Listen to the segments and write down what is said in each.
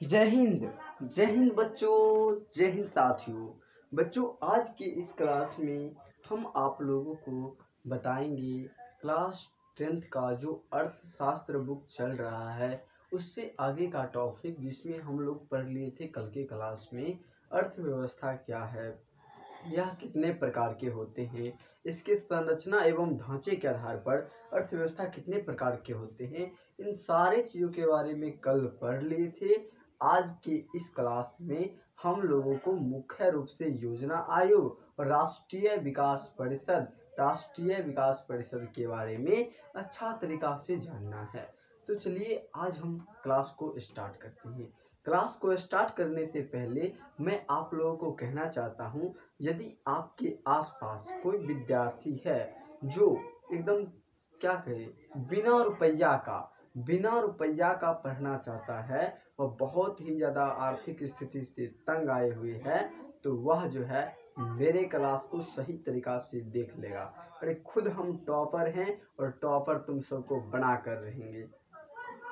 जय हिंद। जय हिंद बच्चों, जय हिंद साथियों। बच्चों, आज के इस क्लास में हम आप लोगों को बताएंगे क्लास 10th का जो अर्थशास्त्र बुक चल रहा है उससे आगे का टॉपिक, जिसमें हम लोग पढ़ लिए थे कल के क्लास में। अर्थव्यवस्था क्या है, यह कितने प्रकार के होते हैं, इसके संरचना एवं ढांचे के आधार पर अर्थव्यवस्था कितने प्रकार के होते हैं, इन सारे चीज़ों के बारे में कल पढ़ लिए थे। आज के इस क्लास में हम लोगों को मुख्य रूप से योजना आयोग और राष्ट्रीय विकास परिषद के बारे में अच्छा तरीका से जानना है। तो चलिए आज हम क्लास को स्टार्ट करते हैं। क्लास को स्टार्ट करने से पहले मैं आप लोगों को कहना चाहता हूं, यदि आपके आसपास कोई विद्यार्थी है जो एकदम क्या कहे बिना रुपया का पढ़ना चाहता है और बहुत ही ज़्यादा आर्थिक स्थिति से तंग आए हुए हैं, तो वह जो है मेरे क्लास को सही तरीका से देख लेगा। अरे खुद हम टॉपर हैं और टॉपर तुम सबको बना कर रहेंगे।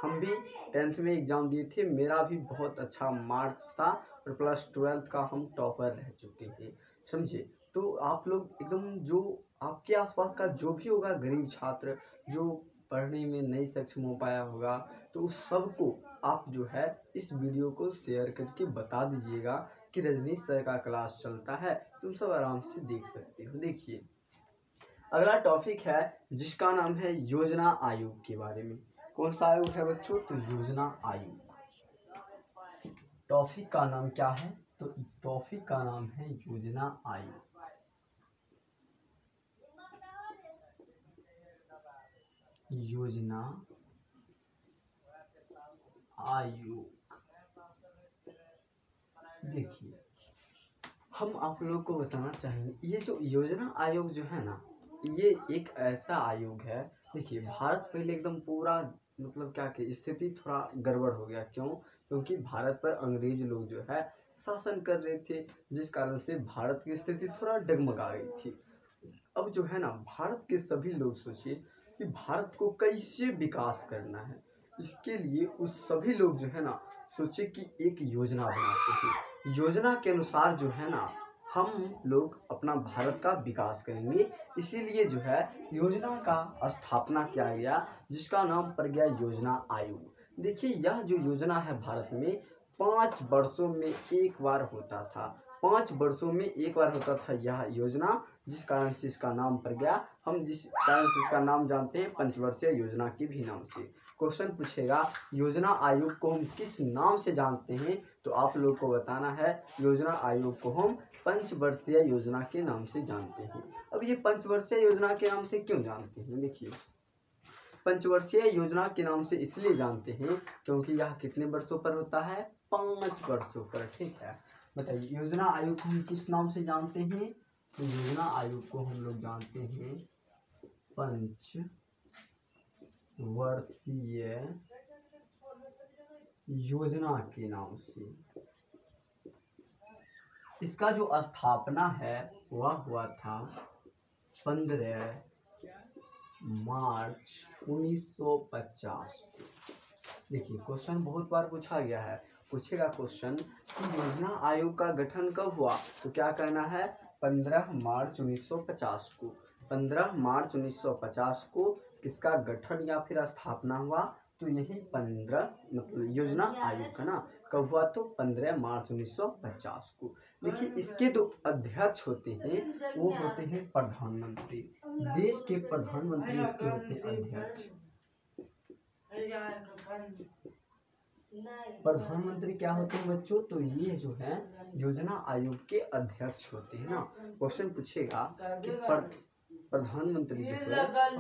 हम भी 10th में एग्ज़ाम दिए थे, मेरा भी बहुत अच्छा मार्क्स था और प्लस 12th का हम टॉपर रह चुके हैं, समझे। तो आप लोग एकदम जो आपके आसपास का जो भी होगा गरीब छात्र जो पढ़ने में नहीं सक्षम हो पाया होगा, तो उस सबको आप जो है इस वीडियो को शेयर करके बता दीजिएगा कि रजनीश सर का क्लास चलता है, तुम सब आराम से देख सकते हो। देखिए अगला टॉपिक है जिसका नाम है योजना आयोग के बारे में। कौन सा आयोग है बच्चों? तो योजना आयोग। टॉपिक का नाम क्या है? तो टॉपिक का नाम है योजना आयोग। योजना आयोग। देखिए हम आप लोगों को बताना चाहेंगे, ये जो योजना आयोग जो है ना, ये एक ऐसा आयोग है। देखिए भारत पहले एकदम पूरा मतलब क्या कि स्थिति थोड़ा गड़बड़ हो गया। क्यों? क्योंकि भारत पर अंग्रेज लोग जो है शासन कर रहे थे, जिस कारण से भारत की स्थिति थोड़ा डगमगा गई थी। अब जो है ना भारत के सभी लोग सोचिए कि भारत को कैसे विकास करना है, इसके लिए उस सभी लोग जो है ना सोचे कि एक योजना बनाते हैं। योजना के अनुसार जो है ना हम लोग अपना भारत का विकास करेंगे, इसीलिए जो है योजना का स्थापना किया गया, जिसका नाम पड़ गया योजना आयोग। देखिए यह जो योजना है भारत में 5 वर्षों में एक बार होता था। 5 वर्षों में एक बार होता था यह योजना, जिस कारण से इसका नाम पड़ गया। हम जिस कारण से इसका नाम जानते हैं पंचवर्षीय योजना के भी नाम से। क्वेश्चन पूछेगा योजना आयोग को हम किस नाम से जानते हैं, तो आप लोग को बताना है योजना आयोग को हम पंचवर्षीय योजना के नाम से जानते हैं। अब ये पंचवर्षीय योजना के नाम से क्यों जानते हैं? देखिए पंचवर्षीय योजना के नाम से इसलिए जानते हैं क्योंकि यह कितने वर्षों पर होता है? 5 वर्षों पर। ठीक है, बताइए योजना आयोग को हम किस नाम से जानते हैं? तो योजना आयोग को हम लोग जानते हैं पंचवर्षीय योजना के नाम से। इसका जो स्थापना है वह हुआ था 15 मार्च 1950। देखिए क्वेश्चन बहुत बार पूछा गया है, पूछेगा क्वेश्चन कि योजना आयोग का गठन कब हुआ, तो क्या करना है? 15 मार्च 1950 को। 15 मार्च 1950 को किसका गठन या फिर स्थापना हुआ? तो यही 15 मतलब योजना आयोग का ना कब हुआ? तो 15 मार्च 1950 को। देखिए इसके जो अध्यक्ष होते हैं वो होते हैं प्रधानमंत्री। देश के प्रधानमंत्री इसके होते हैं अध्यक्ष। प्रधानमंत्री क्या होते हैं बच्चों? तो ये जो है योजना आयोग के अध्यक्ष होते हैं ना। क्वेश्चन पूछेगा कि प्रधानमंत्री जो है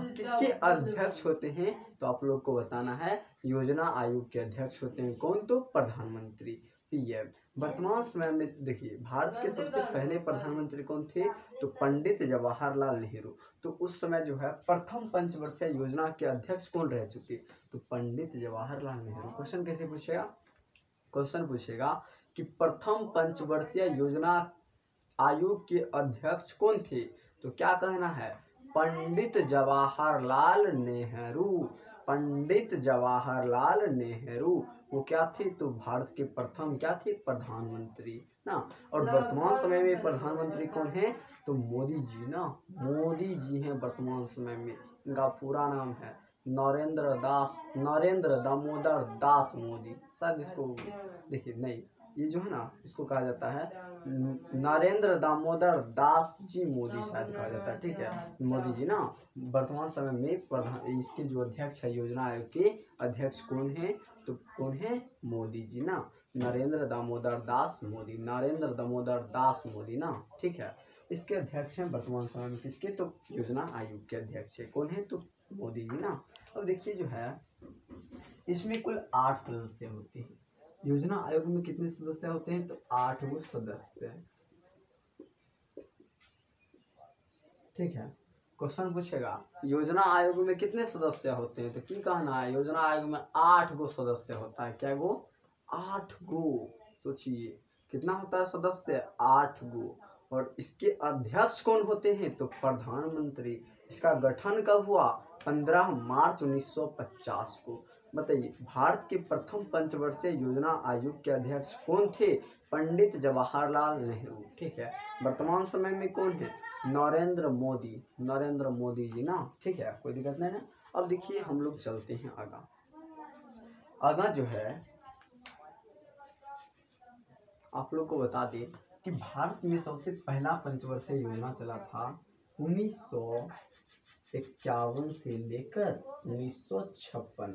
किसके अध्यक्ष होते हैं, तो आप लोग को बताना है योजना आयोग के अध्यक्ष होते हैं कौन? तो प्रधानमंत्री, पीएम। वर्तमान समय में देखिए भारत के सबसे पहले प्रधानमंत्री कौन थे? तो पंडित जवाहरलाल नेहरू। तो उस समय जो है प्रथम पंचवर्षीय योजना के अध्यक्ष कौन रह चुके? तो पंडित जवाहरलाल नेहरू। क्वेश्चन कैसे पूछेगा? क्वेश्चन पूछेगा कि प्रथम पंचवर्षीय योजना आयोग के अध्यक्ष कौन थे, तो क्या कहना है? पंडित जवाहरलाल नेहरू। पंडित जवाहरलाल नेहरू, वो क्या थे तो भारत के प्रथम क्या थे प्रधानमंत्री ना। और वर्तमान समय में प्रधानमंत्री कौन है तो मोदी जी ना, मोदी जी हैं वर्तमान समय में। इनका पूरा नाम है नरेंद्र दामोदर दास मोदी। शायद इसको देखिए नहीं, ये जो है ना इसको कहा जाता है नरेंद्र दामोदर दास जी मोदी शायद कहा जाता है। ठीक है, मोदी जी ना वर्तमान समय में प्रधान, इसके जो अध्यक्ष है योजना आयोग के अध्यक्ष कौन है तो कौन है मोदी जी ना, नरेंद्र दामोदर दास मोदी, नरेंद्र दामोदर दास मोदी ना। ठीक है, इसके अध्यक्ष हैं वर्तमान समय में किसके तो योजना आयोग के अध्यक्ष है कौन है तो मोदी जी ना। अब देखिए जो है इसमें कुल 8 सदस्य होते हैं। योजना आयोग में कितने सदस्य होते हैं तो 8 गो सदस्य। ठीक है, क्वेश्चन पूछेगा योजना आयोग में कितने सदस्य होते हैं तो की कहना है योजना आयोग में 8 गो सदस्य होता है। क्या गो 8 गो, सोचिए कितना होता है सदस्य 8 गो। और इसके अध्यक्ष कौन होते हैं तो प्रधानमंत्री। इसका गठन कब हुआ 15 मार्च 1950 को। बताइए भारत के प्रथम पंचवर्षीय योजना आयोग के अध्यक्ष कौन थे पंडित जवाहरलाल नेहरू। ठीक है, वर्तमान समय में कौन है नरेंद्र मोदी जी ना। ठीक है, कोई दिक्कत नहीं ना। अब देखिए हम लोग चलते हैं आगा जो है आप लोग को बता दें कि भारत में सबसे पहला पंचवर्षीय योजना चला था 1951 से लेकर 1956।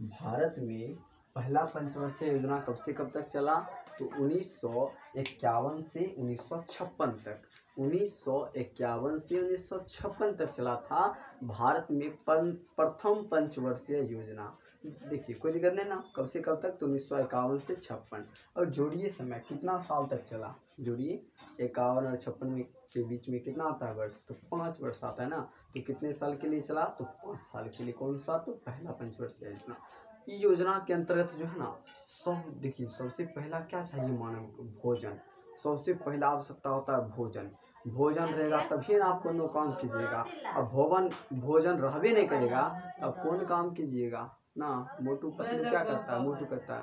भारत में पहला पंचवर्षीय योजना कब से कब तक चला तो 1951 से 1956 तक। 1951 से 1956 तक चला था भारत में प्रथम पंचवर्षीय योजना। देखिए कोई दिक्कत नहीं ना, कब से कब तक तो 1951 से 56। और जोड़िए समय कितना साल तक चला, जोड़िए 51 और 56 में के बीच में कितना आता है वर्ष तो 5 वर्ष आता है ना। तो कितने साल के लिए चला तो 5 साल के लिए। कौन सा तो पहला पंचवर्षीय योजना। इस योजना के अंतर्गत जो है ना सब देखिए सबसे पहला क्या चाहिए मानव को भोजन। सबसे पहला आवश्यकता होता है भोजन। भोजन रहेगा तभी ना आप कोनो काम कीजिएगा। अब भोजन रहबे नहीं करेगा अब कौन काम कीजिएगा ना। मोटू पतलू क्या करता है, मोटू कहता है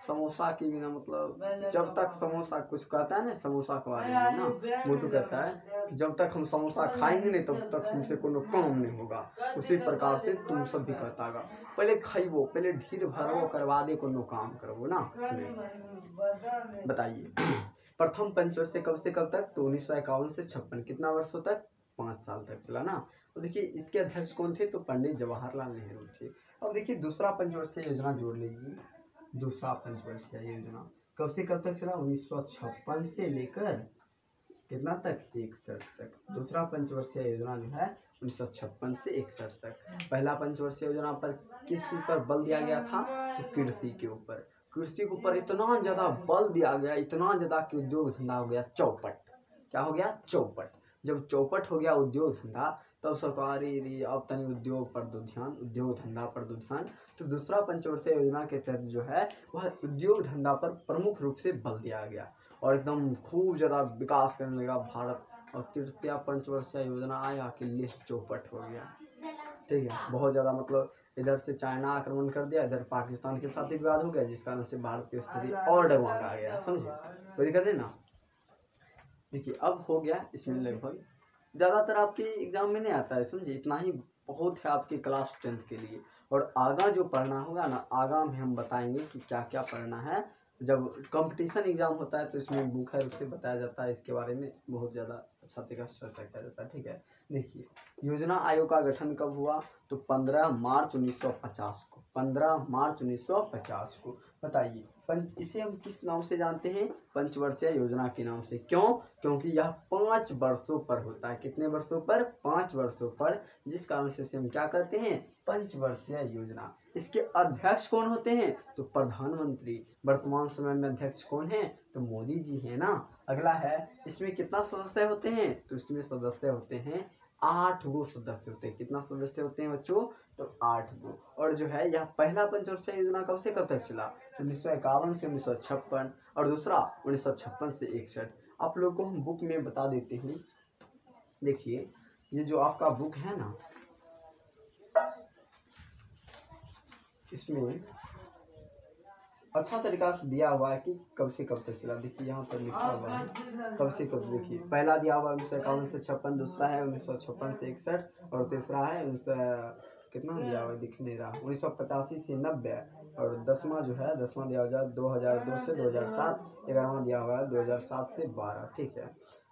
समोसा के बिना मतलब जब तक समोसा कुछ कहता है ना समोसा के बारे में ना, मोटू कहता है जब तक हम समोसा खाएंगे नहीं तब तक हमसे कोनो काम नहीं होगा। उसी प्रकार से तुम सब भी कहता होगा पहले खाइबो, पहले ढीर भरबो करवा दे कोनो काम करबो ना। बताइए प्रथम पंचवर्षीय कब से कब तक तो 1951 से 56 कितना वर्षों तक 5 साल तक चला ना। तो देखिए इसके अध्यक्ष कौन थे तो पंडित जवाहरलाल नेहरू थे। अब देखिए दूसरा पंचवर्षीय योजना जोड़ लीजिए। दूसरा पंचवर्षीय योजना कब से कब तक चला 1956 से लेकर कितना तक 61 तक। दूसरा पंचवर्षीय योजना जो है 1956 से 61 तक। पहला पंचवर्षीय योजना पर किस पर बल दिया गया था तो कृषि के ऊपर। कृषि के ऊपर इतना ज़्यादा बल दिया गया, इतना ज़्यादा कि उद्योग धंधा हो गया चौपट। क्या हो गया चौपट। जब चौपट हो गया उद्योग धंधा तब सरकारी अब तनी उद्योग धंधा पर दो ध्यान। तो दूसरा पंचवर्षीय योजना के तहत जो है वह उद्योग धंधा पर प्रमुख रूप से बल दिया गया और एकदम खूब ज़्यादा विकास करने लगा भारत। और तृतीय पंचवर्षीय योजना आया कि लिस्ट चौपट हो गया। ठीक है, बहुत ज़्यादा मतलब इधर से चाइना आक्रमण कर दिया, इधर पाकिस्तान के साथ विवाद हो गया जिस कारण से भारत की स्थिति और डगमगा आ गया। समझे, कोई दिक्कत नहीं ना। देखिए अब हो गया इसमें लगभग ज़्यादातर आपके एग्जाम में नहीं आता है। समझिए इतना ही बहुत है आपके क्लास 10th के लिए। और आगा जो पढ़ना होगा ना आगा में हम बताएंगे कि क्या क्या पढ़ना है। जब कंपटीशन एग्जाम होता है तो इसमें मुख्य रूप से बताया जाता है, इसके बारे में बहुत ज़्यादा अच्छा तरीका से चर्चा किया जाता है। ठीक है, देखिए योजना आयोग का गठन कब हुआ तो 15 मार्च 1950 को। 15 मार्च 1950 को। बताइए इसे हम किस नाम से जानते हैं पंचवर्षीय योजना के नाम से। क्यों, क्योंकि यह 5 वर्षों पर होता है। कितने वर्षों पर 5 वर्षों पर, जिस कारण से इसे हम क्या कहते हैं पंचवर्षीय योजना। इसके अध्यक्ष कौन होते हैं तो प्रधानमंत्री। वर्तमान समय में अध्यक्ष कौन है तो मोदी जी है ना। अगला है इसमें कितना सदस्य होते हैं तो इसमें सदस्य होते हैं 8 गो सदस्य होते हैं। कितना सदस्य होते हैं बच्चों तो 8 गो। और जो है यह पहला पंचवर्षीय योजना कब से कब तक चला तो 1951 से 1956 और दूसरा 1956 से 61। आप लोगों को हम बुक में बता देते हैं। देखिए ये जो आपका बुक है ना इसमें अच्छा तरीका से दिया हुआ है कि कब से कब तक चला। देखिए यहाँ पर लिखा हुआ है कब से कब। देखिए पहला दिया हुआ 1951 से 56, दूसरा है 1956 से 61 और तीसरा है 19 कितना दिया हुआ है दिख नहीं रहा 1985 से 90 और 10वां जो है 10वां दिया हुआ है 2002 से 2007, 11वां दिया हुआ है 2007 से 12। ठीक है,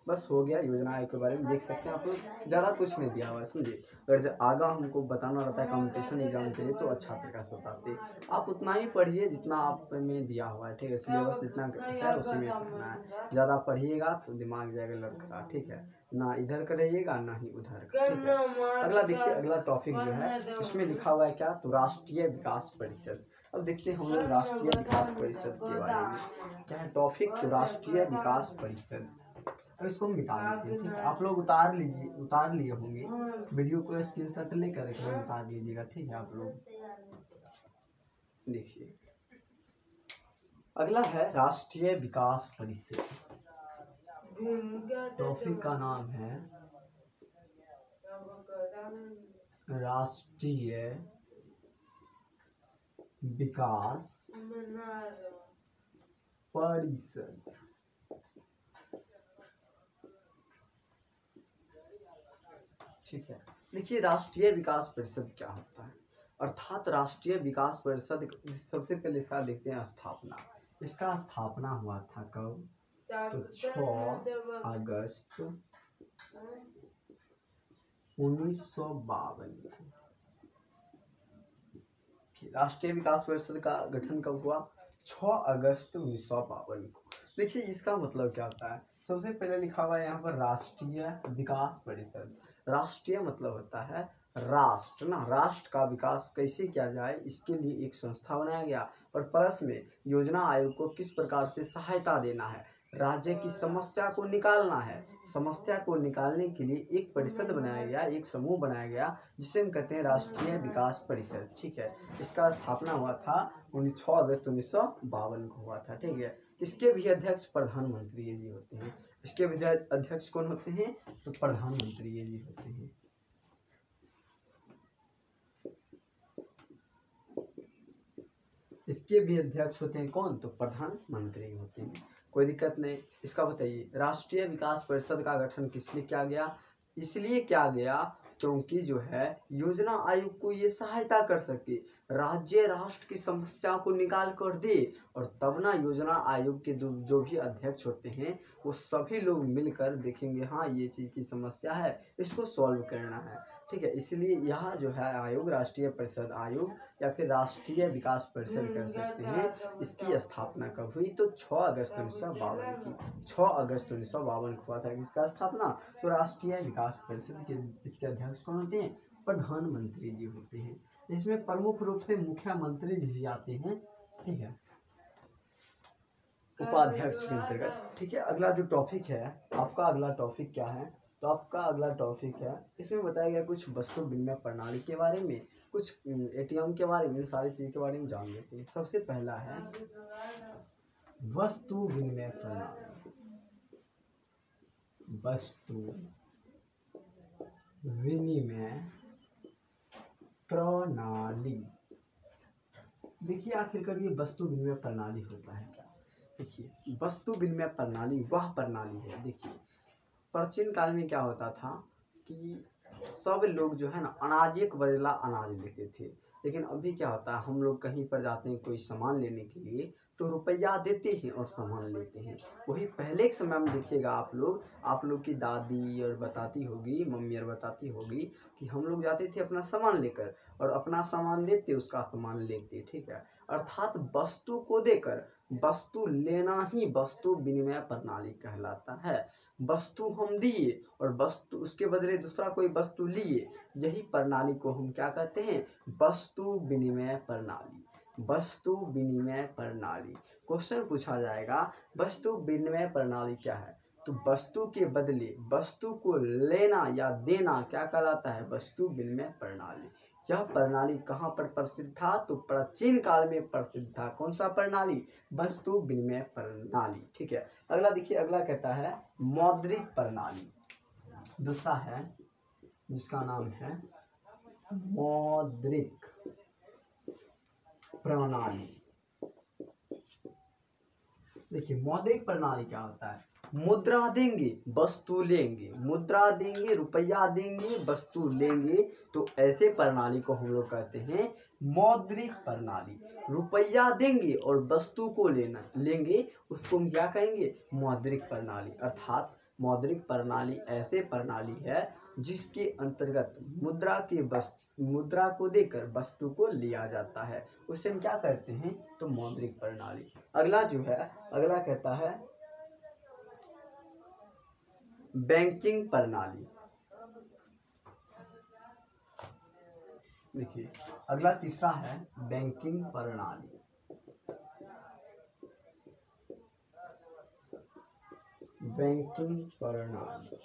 बस हो गया। योजना आयोग के बारे में देख सकते हैं आप लोग, ज़्यादा कुछ नहीं दिया हुआ है समझिए। अगर जो आगा हमको बताना रहता है कॉम्पिटिशन एग्जाम के लिए तो अच्छा तरीका से बताते। आप उतना ही पढ़िए जितना आप में दिया हुआ है। ठीक है, सिलेबस जितना है उसी में पढ़ना है। ज़्यादा पढ़िएगा तो दिमाग जाएगा लड़का। ठीक है, ना इधर का रहिएगा ना ही उधर का। ठीक है, अगला देखिए, अगला टॉपिक जो है इसमें लिखा हुआ है क्या, तो राष्ट्रीय विकास परिषद। अब देखते हैं हम लोग राष्ट्रीय विकास परिषद के बारे में क्या है टॉपिक, तो राष्ट्रीय विकास परिषद। अब इसको हम निकाल लेते हैं। ठीक है, आप लोग उतार लिए होंगे वीडियो को, स्क्रीनशॉट लेकर उतार लीजिएगा। ठीक है, आप लोग देखिए अगला है राष्ट्रीय विकास परिषद। टॉपिक का नाम है राष्ट्रीय विकास परिषद। ठीक है, देखिए राष्ट्रीय विकास परिषद क्या होता है, अर्थात राष्ट्रीय विकास परिषद सबसे पहले इसका देखते हैं स्थापना। इसका स्थापना हुआ था कब, तो 6 अगस्त 1952। राष्ट्रीय विकास परिषद का गठन कब हुआ, 6 अगस्त 1952 को। देखिए इसका मतलब क्या होता है, सबसे पहले लिखा हुआ है यहाँ पर राष्ट्रीय विकास परिषद। राष्ट्रीय मतलब होता है राष्ट्र ना, राष्ट्र का विकास कैसे किया जाए इसके लिए एक संस्था बनाया गया। और प्लस में योजना आयोग को किस प्रकार से सहायता देना है, राज्य की समस्या को निकालना है। समस्या को निकालने के लिए एक परिषद बनाया गया, एक समूह बनाया गया जिसे हम कहते हैं राष्ट्रीय विकास परिषद। ठीक है, इसका स्थापना हुआ था 6 अगस्त 1952 को हुआ था। ठीक है, इसके भी अध्यक्ष प्रधानमंत्री जी होते हैं। इसके भी अध्यक्ष कौन होते हैं, तो प्रधानमंत्री जी होते हैं। इसके भी अध्यक्ष होते हैं कौन, तो प्रधानमंत्री होते हैं। कोई दिक्कत नहीं। इसका बताइए राष्ट्रीय विकास परिषद का गठन किस लिए किया गया, इसलिए किया गया क्योंकि जो है योजना आयोग को ये सहायता कर सके, राज्य राष्ट्र की समस्या को निकाल कर दे। और तब ना योजना आयोग के जो भी अध्यक्ष होते हैं वो सभी लोग मिलकर देखेंगे हाँ ये चीज़ की समस्या है, इसको सॉल्व करना है। ठीक है, इसलिए यह जो है आयोग राष्ट्रीय परिषद आयोग या फिर राष्ट्रीय विकास परिषद कह सकते हैं। इसकी स्थापना कब हुई, तो 6 अगस्त 1952 की। 6 अगस्त 1952 को हुआ था इसका स्थापना। तो राष्ट्रीय विकास परिषद के इसके अध्यक्ष कौन होते हैं, प्रधानमंत्री जी होते हैं। इसमें प्रमुख रूप से मुख्यमंत्री जी आते हैं। ठीक है, उपाध्यक्ष के अंतर्गत। ठीक है, अगला जो टॉपिक है आपका, अगला टॉपिक क्या है, तो आपका अगला टॉपिक है इसमें बताया गया कुछ वस्तु विनिमय प्रणाली के बारे में, कुछ एटीएम के बारे में, सारी चीज़ के बारे में जान लेते हैं। सबसे पहला है वस्तु विनिमय प्रणाली। वस्तु विनिमय प्रणाली, देखिए आखिरकार ये वस्तु विनिमय प्रणाली होता है क्या। देखिए वस्तु विनिमय प्रणाली वह प्रणाली है, देखिए प्राचीन काल में क्या होता था कि सब लोग जो है ना अनाज एक बदला अनाज लेते थे। लेकिन अभी क्या होता है, हम लोग कहीं पर जाते हैं कोई सामान लेने के लिए तो रुपया देते हैं और सामान लेते हैं। वही पहले के समय में देखिएगा आप लोग की दादी और बताती होगी, मम्मी और बताती होगी कि हम लोग जाते थे अपना सामान लेकर और अपना सामान देते उसका सामान लेते। ठीक है, अर्थात वस्तु को देकर वस्तु लेना ही वस्तु विनिमय प्रणाली कहलाता है। वस्तु हम दिए और वस्तु उसके बदले दूसरा कोई वस्तु लिए, यही प्रणाली को हम क्या कहते हैं, वस्तु विनिमय प्रणाली। वस्तु विनिमय प्रणाली क्वेश्चन पूछा जाएगा वस्तु विनिमय प्रणाली क्या है, तो वस्तु के बदले वस्तु को लेना या देना क्या कहलाता है, वस्तु विनिमय प्रणाली। यह प्रणाली कहाँ पर प्रसिद्ध था, तो प्राचीन काल में प्रसिद्ध था। कौन सा प्रणाली, वस्तु विनिमय प्रणाली। ठीक है, अगला देखिए, अगला कहता है मौद्रिक प्रणाली। दूसरा है जिसका नाम है मौद्रिक प्रणाली। देखिए मौद्रिक प्रणाली क्या होता है, मुद्रा देंगे वस्तु लेंगे, मुद्रा देंगे रुपया देंगे वस्तु लेंगे, तो ऐसे प्रणाली को हम लोग कहते हैं मौद्रिक प्रणाली। रुपया देंगे और वस्तु को लेंगे, उसको हम क्या कहेंगे, मौद्रिक प्रणाली। अर्थात मौद्रिक प्रणाली ऐसे प्रणाली है जिसके अंतर्गत मुद्रा को देकर वस्तु को लिया जाता है, उससे हम क्या कहते हैं, तो मौद्रिक प्रणाली। अगला जो है, अगला कहता है बैंकिंग प्रणाली। देखिए अगला तीसरा है बैंकिंग प्रणाली। बैंकिंग प्रणाली,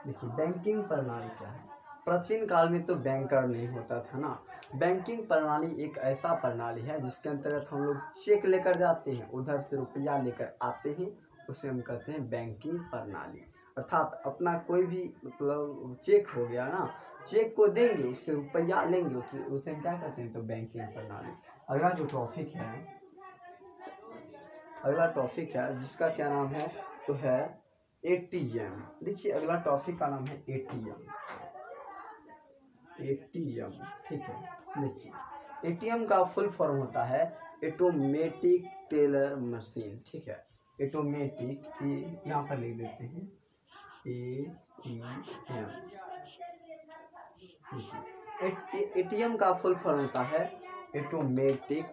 देखिए बैंकिंग प्रणाली क्या है, प्राचीन काल में तो बैंकर नहीं होता था ना। बैंकिंग प्रणाली एक ऐसा प्रणाली है जिसके अंतर्गत हम लोग चेक लेकर जाते हैं, उधर से रुपया लेकर आते हैं, उसे हम कहते हैं बैंकिंग प्रणाली। अर्थात अपना कोई भी मतलब चेक हो गया ना, चेक को देंगे उससे रुपया लेंगे, उसे हम क्या कहते हैं, तो बैंकिंग प्रणाली। अगला जो टॉपिक है, अगला टॉपिक है जिसका क्या नाम है, तो है एटीएम। देखिए अगला टॉपिक का नाम है एटीएम। एटीएम ठीक है, देखिए एटीएम का फुल फॉर्म होता है ऑटोमेटिक टेलर मशीन। ठीक है, ऑटोमेटिक, यहाँ पर लिख देते हैं एटीएम। एटीएम का फुल फॉर्म होता है ऑटोमेटिक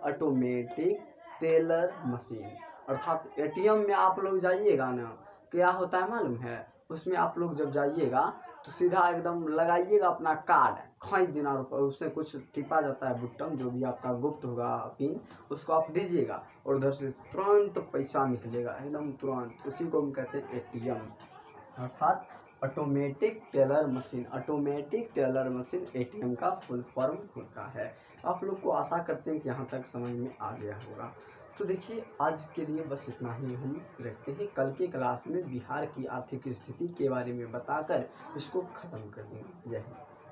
टेलर मशीन। अर्थात एटीएम में आप लोग जाइएगा ना, क्या होता है मालूम है, उसमें आप लोग जब जाइएगा तो सीधा एकदम लगाइएगा अपना कार्ड, खींच देना, उससे कुछ टिपा जाता है बुट्टम, जो भी आपका गुप्त होगा पिन, उसको आप दीजिएगा और उधर से तुरंत पैसा निकलेगा, एकदम तुरंत। उसी को हम कहते हैं एटीएम, अर्थात automatic teller machine. Automatic teller machine ATM का फुल फॉर्म होता है। आप लोग को आशा करते हैं कि यहाँ तक समझ में आ गया होगा। तो देखिए आज के लिए बस इतना ही हम रखते हैं, कल के क्लास में बिहार की आर्थिक स्थिति के बारे में बताकर इसको ख़त्म कर देंगे। जय हिंद।